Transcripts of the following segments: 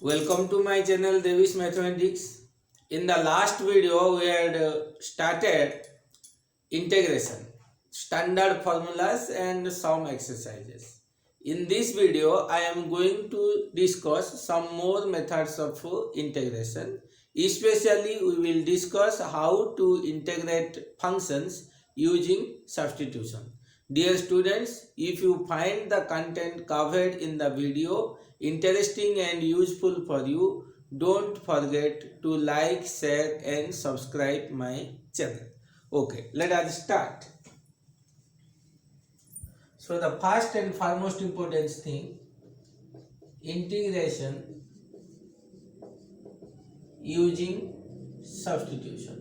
Welcome to my channel Davis Mathematics. In the last video we had started integration, standard formulas and some exercises. In this video I am going to discuss some more methods of integration. Especially we will discuss how to integrate functions using substitution. Dear students, if you find the content covered in the video interesting and useful for you, don't forget to like, share and subscribe my channel. Okay, let us start. So the first and foremost important thing, integration using substitution.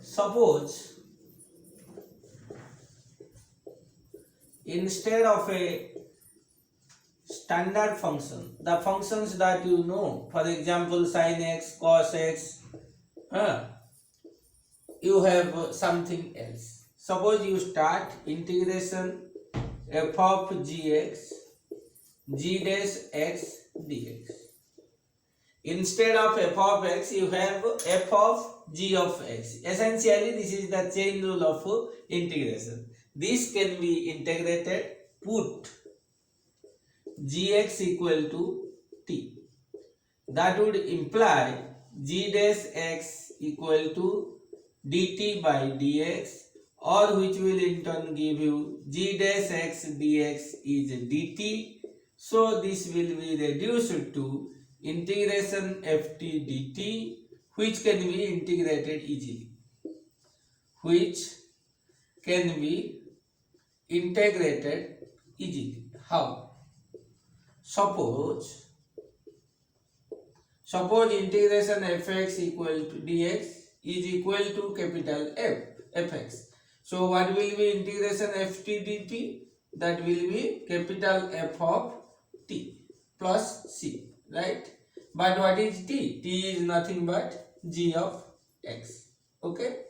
Suppose instead of a standard function, the functions that you know, for example sin x, cos x, you have something else. Suppose you start integration f of gx, g dash x dx. Instead of f of x, you have f of g of x. Essentially, this is the chain rule of integration. This can be integrated. Put gx equal to t. That would imply g dash x equal to dt by dx, or which will in turn give you g dash x dx is dt. So this will be reduced to integration ft dt, which can be integrated easily. How? Suppose integration fx equal to dx is equal to capital F, fx. So what will be integration ft dt? That will be capital F of t plus c, right? But what is t? T is nothing but g of x. Okay.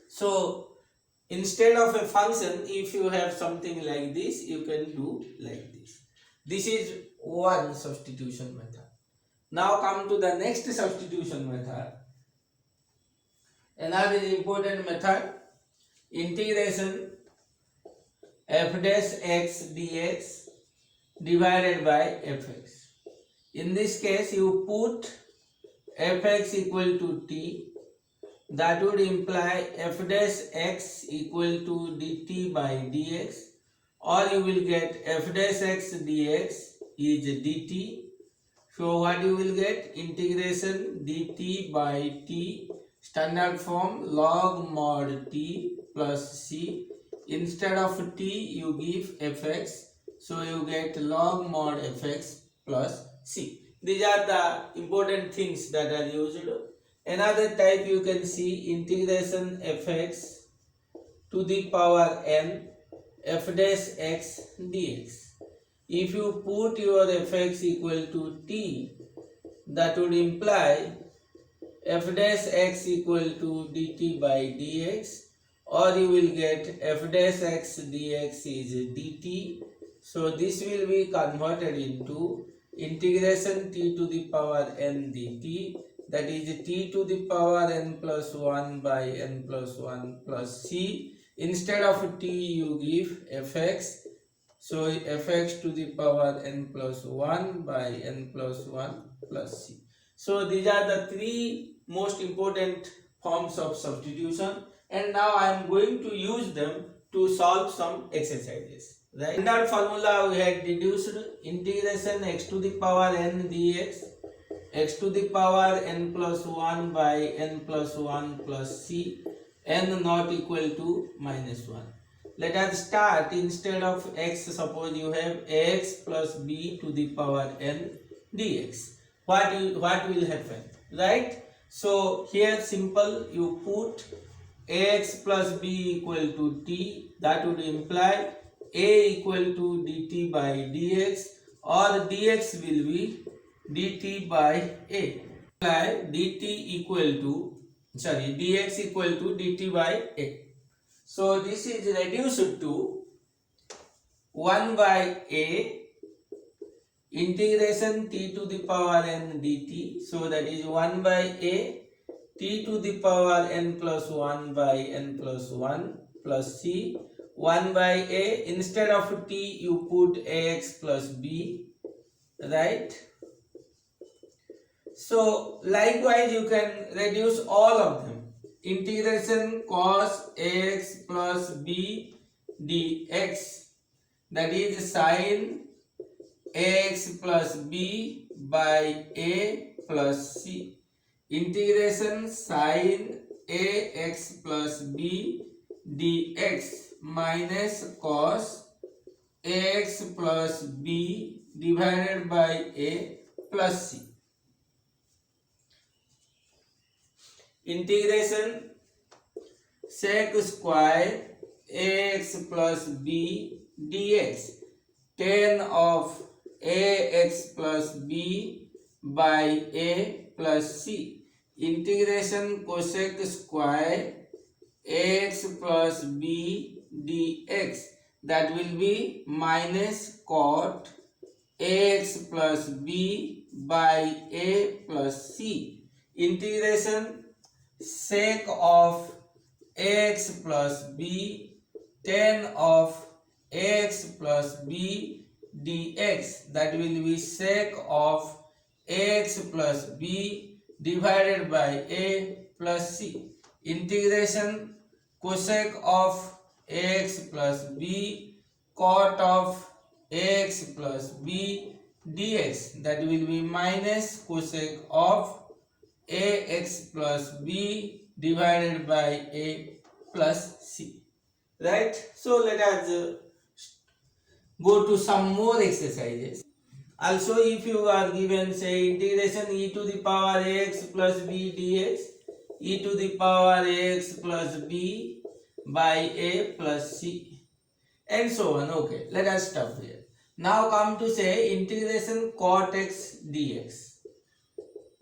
So instead of a function, if you have something like this, you can do like this. This is one substitution method. Now come to the next substitution method. Another important method, integration f dash x dx divided by fx. In this case, you put fx equal to t. That would imply f dash x equal to dt by dx, or you will get f dash x dx is dt. So what you will get? Integration dt by t, standard form log mod t plus c. Instead of t you give fx, so you get log mod fx plus c. These are the important things that are used. Another type you can see, integration fx to the power n f dash x dx. If you put your fx equal to t, that would imply f dash x equal to dt by dx, or you will get f dash x dx is dt. So this will be converted into integration t to the power n dt, that is t to the power n plus 1 by n plus 1 plus c. Instead of t you give fx, so fx to the power n plus 1 by n plus 1 plus c. So these are the three most important forms of substitution, and now I am going to use them to solve some exercises. Right? Standard formula we had deduced, integration x to the power n dx, x to the power n plus 1 by n plus 1 plus c, n not equal to minus 1. Let us start. Instead of x, suppose you have ax plus b to the power n dx. What will happen, right? So here simple, you put ax plus b equal to t. That would imply a equal to dt by dx, or dx will be dt by a. dt equal to, dx equal to dt by a. So this is reduced to 1 by a integration t to the power n dt. So that is 1 by a t to the power n plus 1 by n plus 1 plus c. 1 by a, instead of t you put ax plus b, right? So likewise you can reduce all of them. Integration cos ax plus b dx, that is sin ax plus b by a plus c. Integration sin ax plus b dx minus cos ax plus b divided by a plus c. Integration sec square ax plus b dx, tan of ax plus b by a plus c. Integration cosec square ax plus b dx, that will be minus cot ax plus b by a plus c. Integration sec of x plus b tan of x plus b dx, that will be sec of x plus b divided by a plus c. Integration cosec of x plus b cot of x plus b dx, that will be minus cosec of ax plus b divided by a plus c, right? So let us go to some more exercises. Also, if you are given, say, integration e to the power ax plus b dx, e to the power ax plus b by a plus c, and so on. Okay, let us stop here. Now come to, say, integration cot x dx.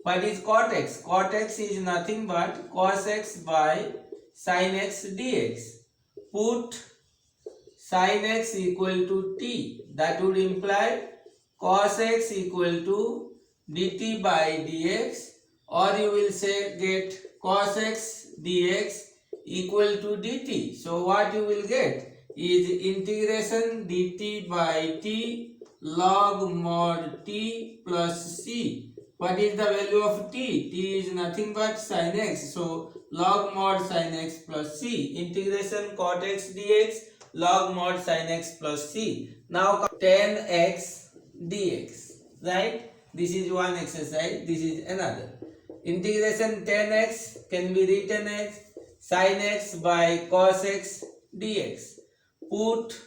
What is cot x? Cot x is nothing but cos x by sin x dx. Put sin x equal to t, that would imply cos x equal to dt by dx, or you will say get cos x dx equal to dt. So what you will get is integration dt by t log mod t plus c. What is the value of t? T is nothing but sin x. So log mod sin x plus c. Integration cot x dx log mod sin x plus c. Now tan x dx, right? This is one exercise, this is another. Integration tan x can be written as sin x by cos x dx. Put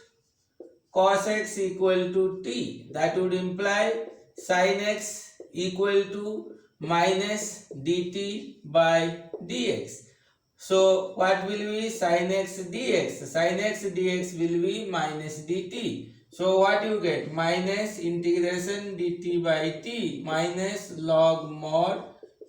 cos x equal to t, that would imply sin x equal to minus dt by dx. So what will be sin x dx? Sin x dx will be minus dt. So what you get? Minus integration dt by t minus log mod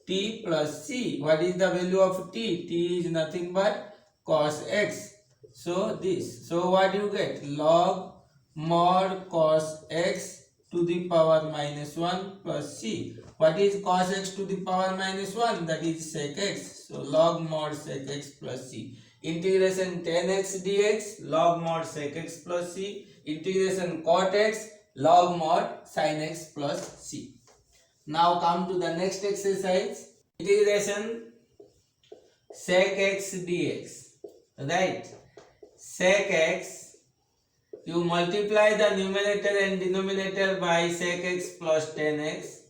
t plus c. What is the value of t? T is nothing but cos x. So this. So what you get? Log mod cos x to the power minus 1 plus c. What is cos x to the power minus 1? That is sec x. So log mod sec x plus c. Integration tan x dx log mod sec x plus c. Integration cot x log mod sin x plus c. Now come to the next exercise. Integration sec x dx. Right? Sec x, you multiply the numerator and denominator by sec x plus tan x,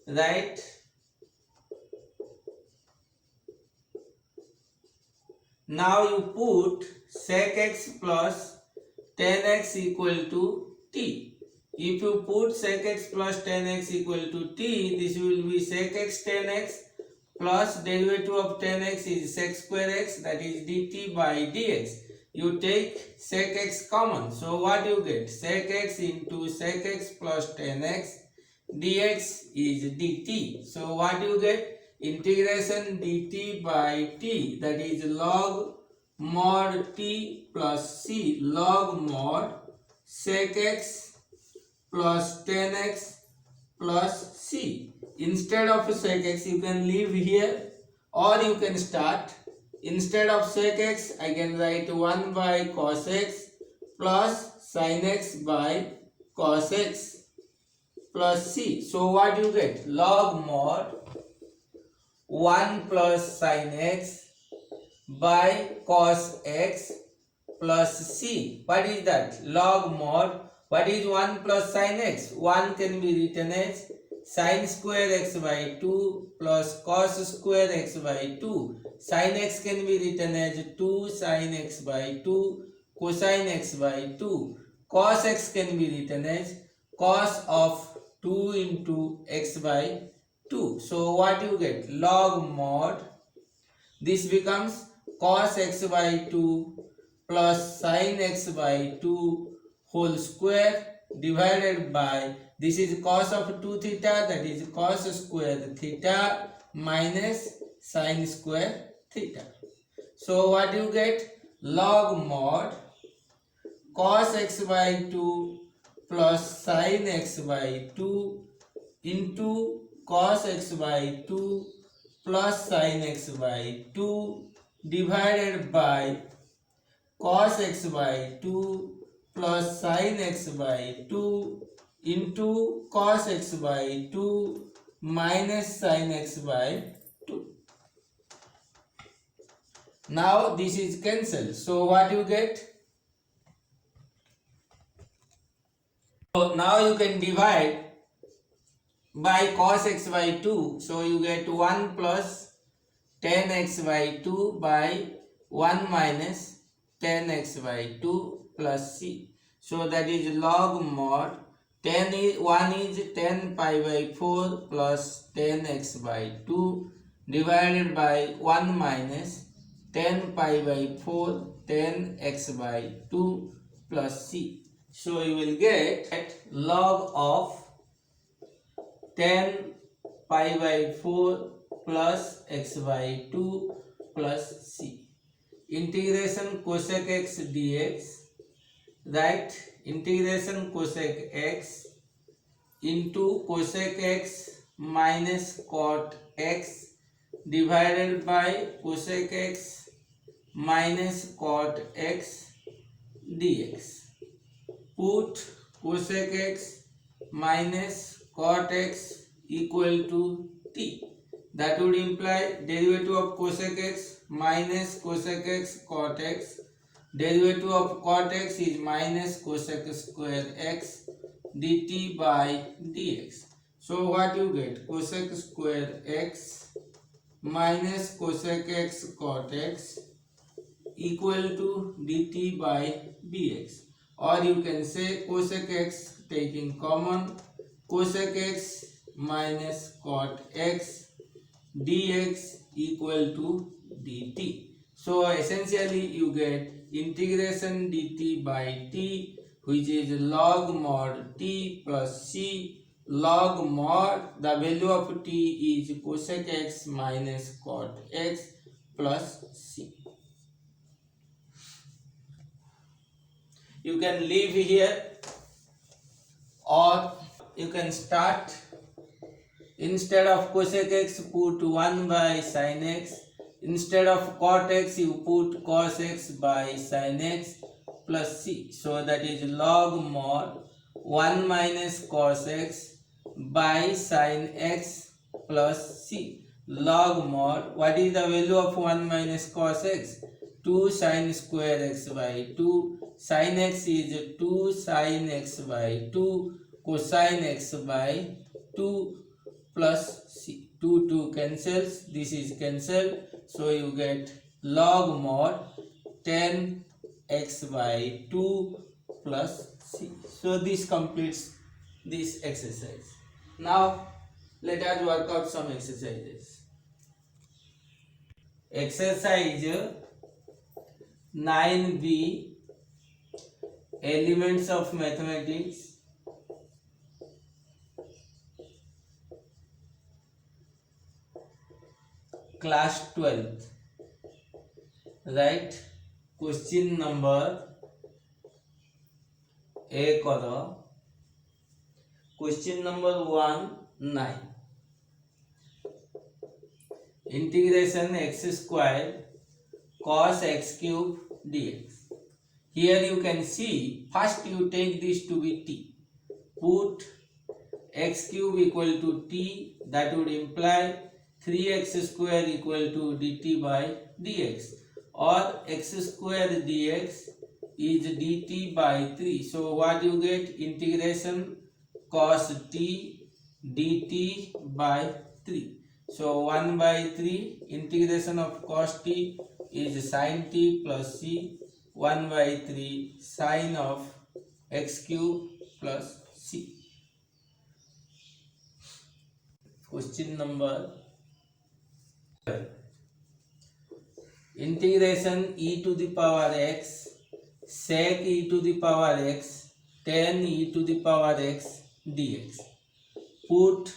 right? Now you put sec x plus tan x equal to t. If you put sec x plus tan x equal to t, this will be sec x tan x plus derivative of tan x is sec square x, that is dt by dx. You take sec x common. So what you get? Sec x into sec x plus tan x dx is dt. So what you get? Integration dt by t, that is log mod t plus c, log mod sec x plus 10x plus c. Instead of sec x you can leave here, or you can start. Instead of sec x I can write 1 by cos x plus sin x by cos x plus c. So what you get? Log mod 1 plus sin x by cos x plus c. What is that? Log mod. What is 1 plus sin x? 1 can be written as sin square x by 2 plus cos square x by 2. Sin x can be written as 2 sin x by 2 cosine x by 2. Cos x can be written as cos of 2 into x by 2. So what you get? Log mod. This becomes cos x by 2 plus sin x by 2 whole square divided by, this is cos of 2 theta, that is cos square theta minus sin square theta. So what you get? Log mod cos x by 2 plus sin x by 2 into cos x by 2 plus sin x by 2 divided by cos x by 2 plus sin x by 2 into cos x by 2 minus sin x by 2. Now this is cancelled. So what you get? So now you can divide by cos x by 2. So you get 1 plus 10x by 2 by 1 minus 10x by 2 plus c. So that is log mod 1 is 10 pi by 4 plus 10x by 2 divided by 1 minus 10 pi by 4 10x by 2 plus c. So you will get log of 10 pi by 4 plus x by 2 plus c. Integration cosec x dx, right? Integration cosec x into cosec x minus cot x divided by cosec x minus cot x dx. Put cosec x minus cot x equal to t. That would imply derivative of cosec x minus cosec x cot x. Derivative of cot x is minus cosec square x dt by dx. So what you get? Cosec square x minus cosec x cot x equal to dt by dx. Or you can say cosec x taking common, cosec x minus cot x dx equal to dt. So essentially you get integration dt by t, which is log mod t plus c, log mod, the value of t is cosec x minus cot x plus c. You can leave here, or you can start. Instead of cosec x put 1 by sin x. Instead of cot x you put cos x by sin x plus c. So that is log mod 1 minus cos x by sin x plus c. Log mod, what is the value of 1 minus cos x? 2 sin square x by 2. Sin x is 2 sin x by 2 cosine x by 2 plus c. 2 cancels, this is cancelled. So you get log mod 10x by 2 plus c. So this completes this exercise. Now let us work out some exercises. Exercise 9b, elements of mathematics. class 12th. Right? Question number A करो. Question number 1 9. Integration x square cos x cube dx. Here you can see, first you take this to be t. Put x cube equal to t, that would imply 3x square equal to dt by dx, or x square dx is dt by 3. So what you get? Integration cos t dt by 3. So 1 by 3 integration of cos t is sin t plus c. 1 by 3 sine of x cube plus c. Question number 12. Integration e to the power x sec e to the power x tan e to the power x dx. Put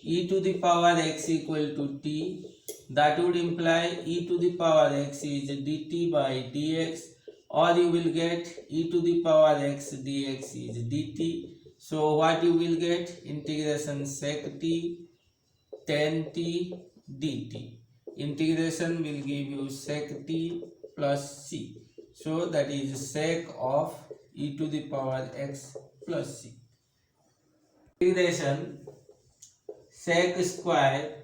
e to the power x equal to t, that would imply e to the power x is dt by dx, or you will get e to the power x dx is dt. So what you will get? Integration sec t tan t dt. Integration will give you sec t plus c. So that is sec of e to the power x plus c. Integration sec square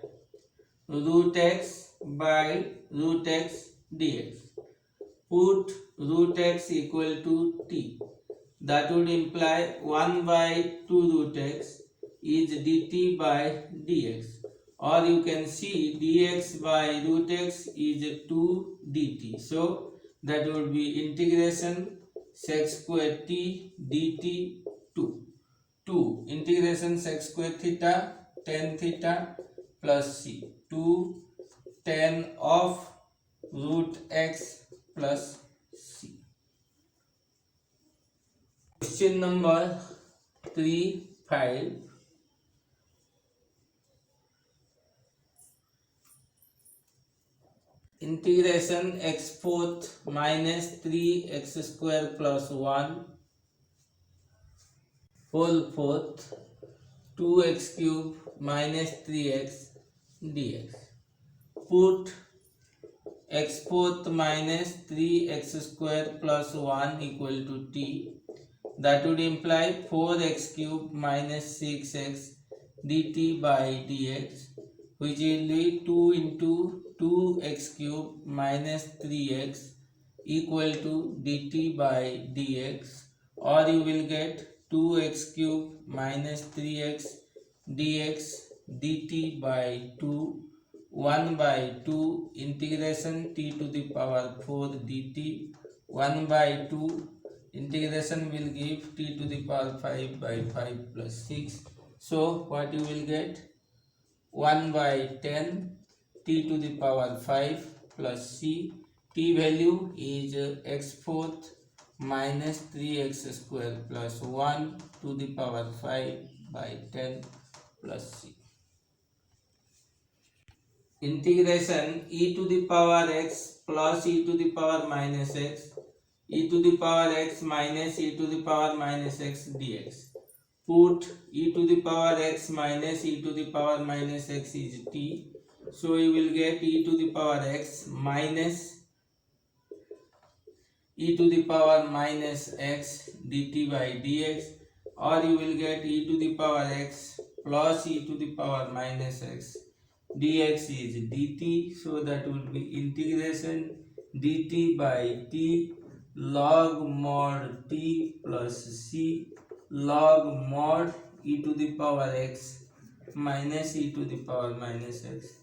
root x by root x dx. Put root x equal to t, that would imply 1 by 2 root x is dt by dx, or you can see dx by root x is 2 dt. So that would be integration sec square t dt 2 integration sec square theta tan theta plus c 2 tan of root x plus c. Question number 3 5. Integration x fourth minus 3x square plus 1 whole fourth 2x cube minus 3x dx. Put x fourth minus 3x square plus 1 equal to t, that would imply 4x cube minus 6x dt by dx, which will be 2 into 2x cube minus 3x equal to dt by dx, or you will get 2x cube minus 3x dx dt by 2 1 by 2 integration t to the power 4 dt 1 by 2 integration will give t to the power 5 by 5 plus 6. So what you will get? 1 by 10 t to the power 5 plus c. T value is x fourth minus 3x square plus 1 to the power 5 by 10 plus c. Integration e to the power x plus e to the power minus x, e to the power x minus e to the power minus x dx. Put e to the power x minus e to the power minus x is t. So you will get e to the power x minus e to the power minus x dt by dx, or you will get e to the power x plus e to the power minus x dx is dt. So that would be integration dt by t log mod t plus c log mod e to the power x minus e to the power minus x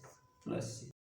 plus c.